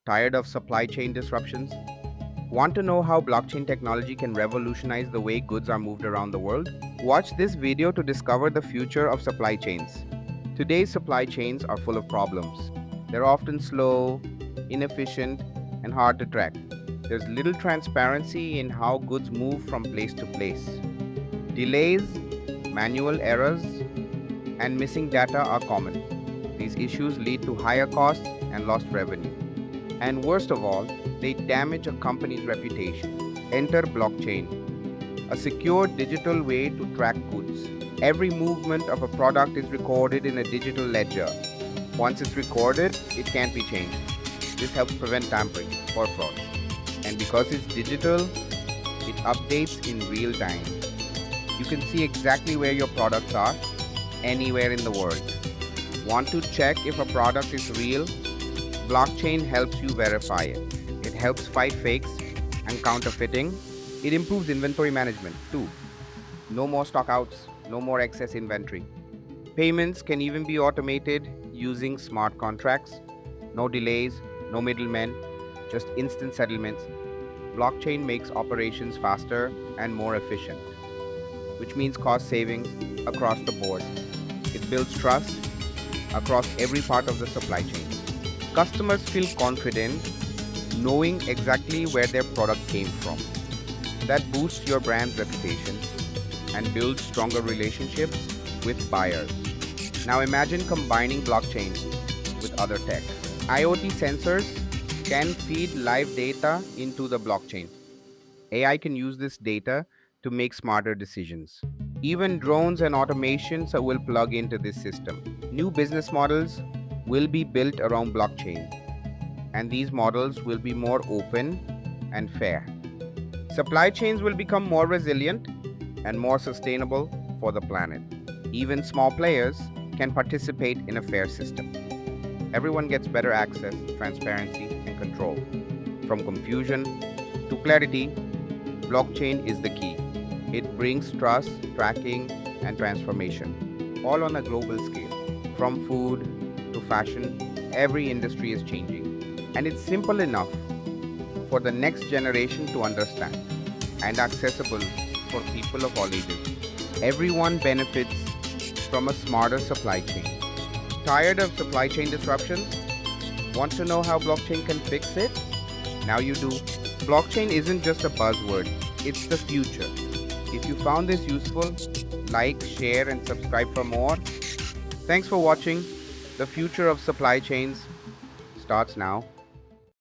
Tired of supply chain disruptions? Want to know how blockchain technology can revolutionize the way goods are moved around the world? Watch this video to discover the future of supply chains. Today's supply chains are full of problems. They're often slow, inefficient, and hard to track. There's little transparency in how goods move from place to place. Delays, manual errors, and missing data are common. These issues lead to higher costs and lost revenue. And worst of all, they damage a company's reputation. Enter blockchain, a secure digital way to track goods. Every movement of a product is recorded in a digital ledger. Once it's recorded, it can't be changed. This helps prevent tampering or fraud. And because it's digital, it updates in real time. You can see exactly where your products are anywhere in the world. Want to check if a product is real? Blockchain helps you verify it. It helps fight fakes and counterfeiting. It improves inventory management too. No more stockouts, no more excess inventory. Payments can even be automated using smart contracts. No delays, no middlemen, just instant settlements. Blockchain makes operations faster and more efficient, which means cost savings across the board. It builds trust across every part of the supply chain. Customers feel confident knowing exactly where their product came from. That boosts your brand's reputation and builds stronger relationships with buyers. Now imagine combining blockchain with other tech. IoT sensors can feed live data into the blockchain. AI can use this data to make smarter decisions. Even drones and automations will plug into this system. New business models will be built around blockchain, and these models will be more open and fair. Supply chains will become more resilient and more sustainable for the planet. Even small players can participate in a fair system. Everyone gets better access, transparency, and control. From confusion to clarity, blockchain is the key. It brings trust, tracking, and transformation, all on a global scale. From food to fashion, every industry is changing. And it's simple enough for the next generation to understand and accessible for people of all ages. Everyone benefits from a smarter supply chain. Tired of supply chain disruptions? Want to know how blockchain can fix it? Now you do. Blockchain isn't just a buzzword, it's the future. If you found this useful, like, share, and subscribe for more. Thanks for watching. The future of supply chains starts now.